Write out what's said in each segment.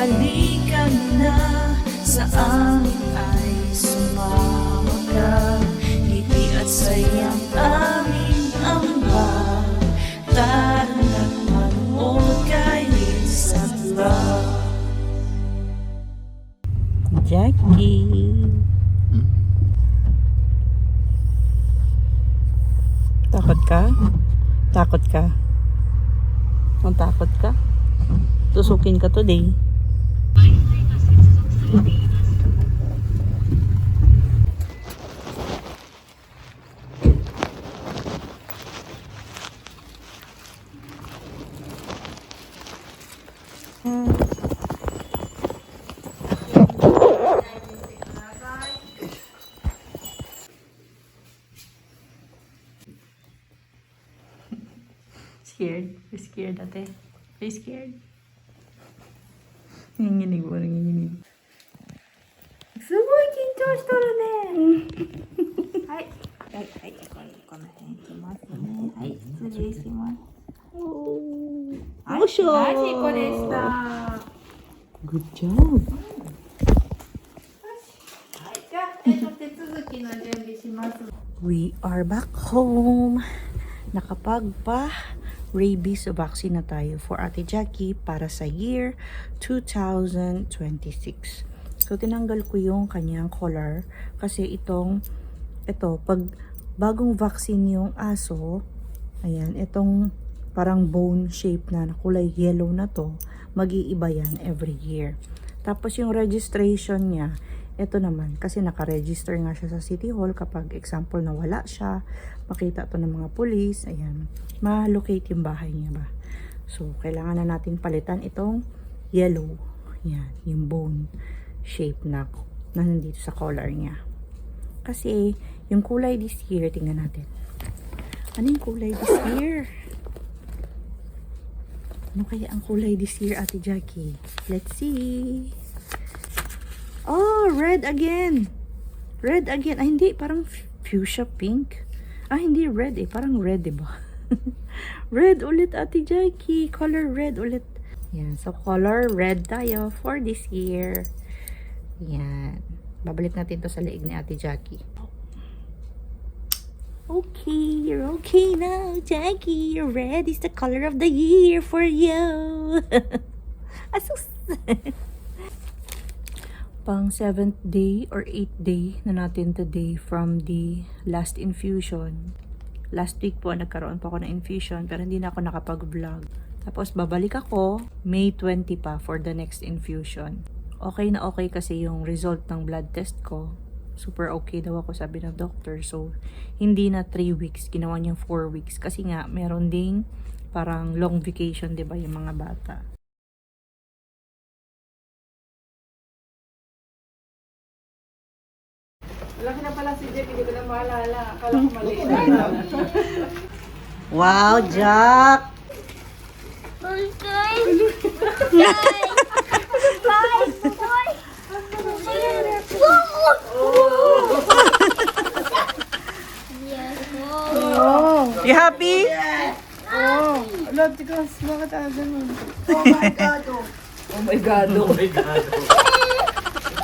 halika na sa amin ay sumama ka. Ngiti at sayang aming amba, tara't manood kay Isang Love. Jackie. Takot ka? Takot ka? Ang takot ka? Tusukin ka today. Scared? You're scared, ate? Are you scared? Nanginginig mo, nanginginig. Sumoy, kintosh toro ne! Hai. Hai, hai. Ko na ikimasu ne. Hai, tsurei shimasu. Oh. Osho! Majiko deshita. Good job. We are back home. Nakapagpa-rabies vaccine na tayo for Ate Jackie para sa year 2026. So, tinanggal ko yung kanyang collar kasi ito, pag bagong vaccine yung aso, ayan, itong parang bone shape na kulay yellow na to, mag-iiba yan every year. Tapos yung registration niya, ito naman, kasi naka-register nga siya sa City Hall. Kapag example na wala siya, makita to ng mga police, ayan, ma-locate yung bahay niya ba. So, kailangan na natin palitan itong yellow. Yan, yung bone shape na nandito sa collar niya. Kasi, yung kulay this year, tingnan natin. Ano yung kulay this year? Ano kaya ang kulay this year, Ate Jackie? Let's see. Oh, red again. Red again. Ay, hindi. Parang fuchsia pink. Ah, hindi red eh. Parang red, diba? Red ulit, Ate Jackie. Color red ulit. Yan. So, color red tayo for this year. Yan. Babalik natin to sa leeg ni Ate Jackie. Okay, you're okay now, Jackie. Red is the color of the year for you. Asus. Pang 7th day or 8th day na natin today from the last infusion. Last week po, nagkaroon pa ako ng infusion pero hindi na ako nakapag-vlog. Tapos babalik ako May 20 pa for the next infusion. Okay na okay kasi yung result ng blood test ko. Super okay daw ako, sabi ng doctor. So, hindi na 3 weeks, ginawa niyang 4 weeks. Kasi nga, meron ding parang long vacation, diba, yung mga bata. Laki na pala si Jack, hindi ko na maalala. Akala ko maliit. Wow, Jack! You happy? Oh, love to go. Bakit ganun? Oh my God. Oh my God. Oh my God.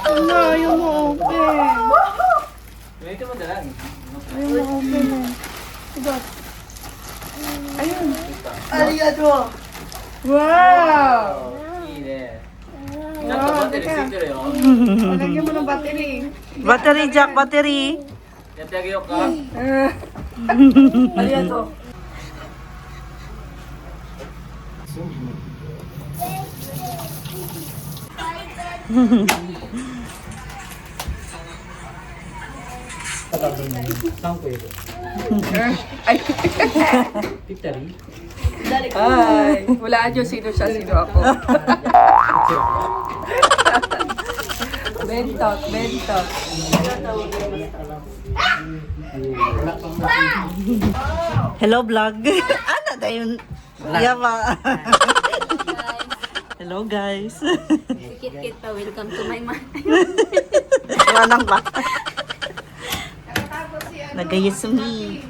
Ano, yung mo okay. Ito mo dalang. Yung mo okay na. Sigot. Ayun. Arigato. Wow! Wow, teka. Lagyan mo ng battery. Battery, Jack, battery. Yatagyo ka. Arigato. Ay, walaan nyo sino siya, sino ako. Bentot, bentot. Hello, vlog. Ano na yun? Yama. Hello, guys. Kit-kit pa, welcome to my mind. Manang ba? Nagayasumi.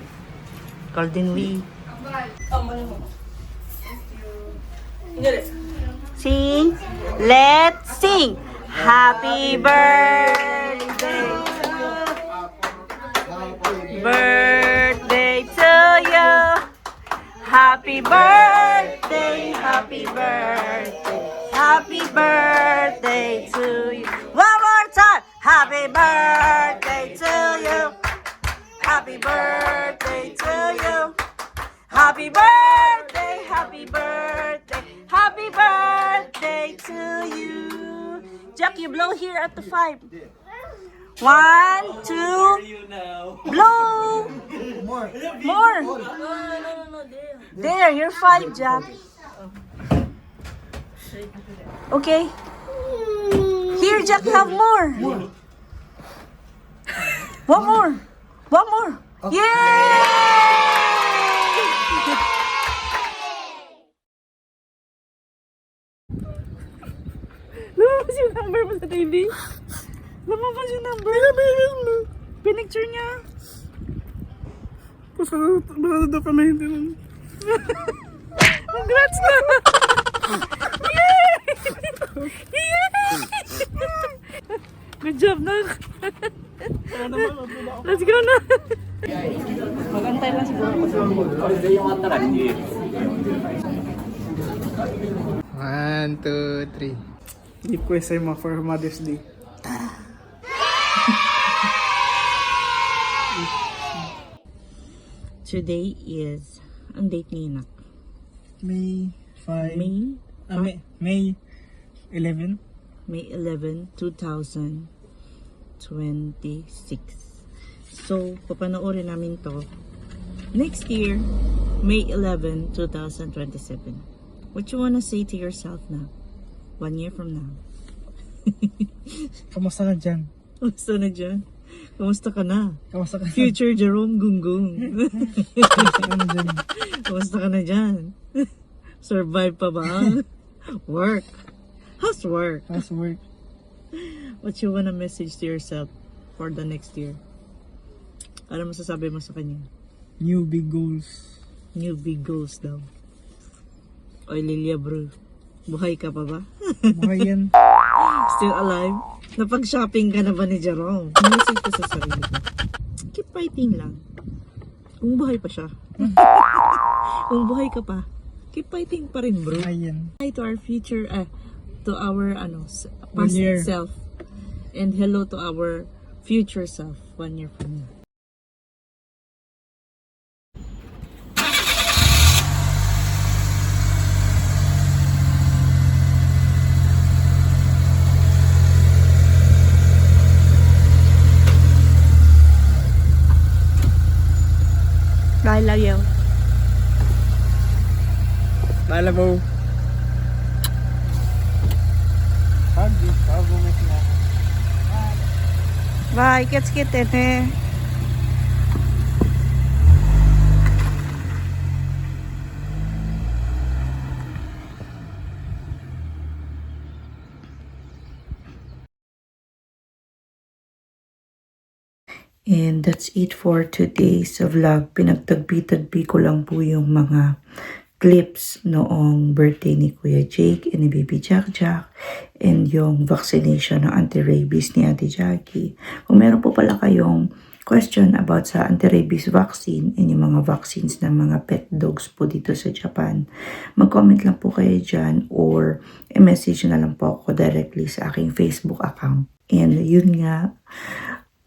Golden Wee. Sing. Let's sing. Happy birthday. Birthday to you. Happy birthday, happy birthday, happy birthday to you. One more time. Happy birthday to you. Happy birthday to you. Happy birthday, happy birthday, happy birthday to you. Jack, you blow here at the 5. 1, 2, blow. More. There, you're 5, Jack. Okay. Here, Jack, you have more. One more. Yay! Lumabas yung number mo sa TV? Lumabas yung number? Pinicture niya. Basta kami hindi nun. Congrats na! Yay! Good job, Nak. Let's go na. Magantay lang siguro. 1, 2, 3. Deep quest ay for Mother's Day. Today is, ang date ngayon, Nak? May 5. May? May 11. May 11, 2026. So, papanoorin namin to next year, May 11, 2027. What you wanna say to yourself now? 1 year from now. Kamusta na dyan? Kamusta na dyan? Kamusta ka na? Kamusta ka na? Future Jerome Gunggong. Kamusta ka na dyan? Kamusta ka na dyan? Survive pa ba? Work. How's work? How's work? What you wanna message to yourself for the next year? Ano masasabi mo sa kanya? New big goals. New big goals daw. Oy, Lilia bro. Buhay ka pa ba? Buhay yan. Still alive? Napag-shopping ka na ba ni Jerome? Message ko sa sarili ko. Keep fighting lang. Kung buhay pa siya. Kung buhay ka pa, keep fighting pa rin, bro. Buhay yan. Hi to our future, to our past year. self. And hello to our future self 1 year from now. I love you. Bala po. Bye, kits eh. And that's it for today's vlog. Pinagtagpi-tagpi ko lang po yung mga clips noong birthday ni Kuya Jake and ni Baby Jack Jack and yung vaccination ng anti-rabies ni Ate Jackie. Kung meron po pala kayong question about sa anti-rabies vaccine and yung mga vaccines ng mga pet dogs po dito sa Japan, mag-comment lang po kayo dyan or i-message na lang po ako directly sa aking Facebook account. And yun nga,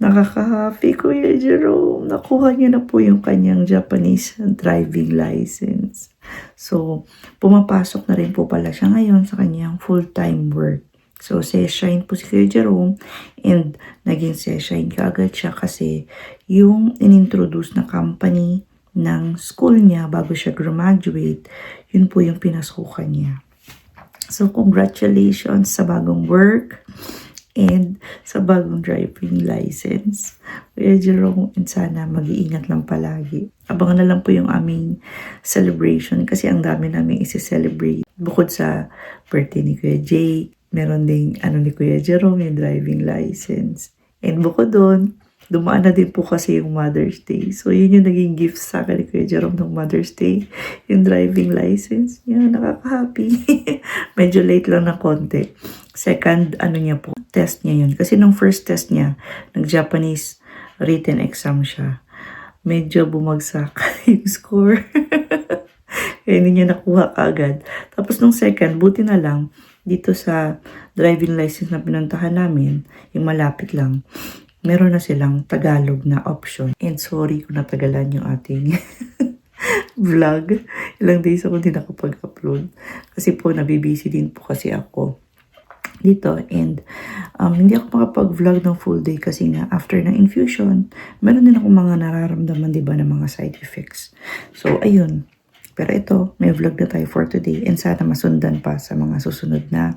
nakaka-happy Kuya Jerome. Nakuha niya na po yung kanyang Japanese driving license. So, pumapasok na rin po pala siya ngayon sa kanyang full-time work. So, seshine po si Kuya Jerome and naging seshine kaagad siya kasi yung inintroduce na company ng school niya bago siya graduate, yun po yung pinasukan niya. So, congratulations sa bagong work and sa bagong driving license. Kuya Jerome, and sana mag-iingat lang palagi. Abangan na lang po yung aming celebration kasi ang dami namin isi-celebrate. Bukod sa birthday ni Kuya Jake, meron ding ni Kuya Jerome, yung driving license. And bukod doon, dumaan na din po kasi yung Mother's Day. So, yun yung naging gift sa akin ni Kuya Jerome ng Mother's Day. Yung driving license. Yan, nakaka-happy. Medyo late lang na konti. Second, niya po, test niya yun. Kasi nung first test niya, nag-Japanese written exam siya. Medyo bumagsak yung score. Kaya hindi niya nakuha kaagad. Tapos nung second, buti na lang, dito sa driving license na pinuntahan namin, yung malapit lang, meron na silang Tagalog na option. And sorry kung natagalan yung ating vlog. Ilang days ako din nakapag-upload. Kasi po, nabibisi din po kasi ako dito. And hindi ako makapag-vlog ng full day kasi nga after ng infusion, meron din ako mga nararamdaman, diba, ng mga side effects. So, ayun. Pero ito, may vlog na tayo for today and sana masundan pa sa mga susunod na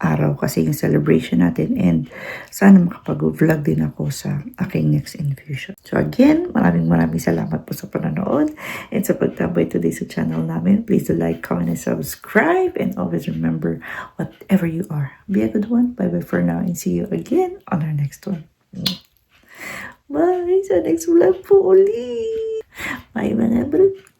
araw kasi yung celebration natin and sana makapag-vlog din ako sa aking next infusion. So again, maraming salamat po sa panonood and sa pagtabay today sa channel namin. Please do like, comment, and subscribe and always remember whatever you are. Be a good one. Bye-bye for now and see you again on our next one. Bye! Sa next vlog po ulit! Bye mga bro!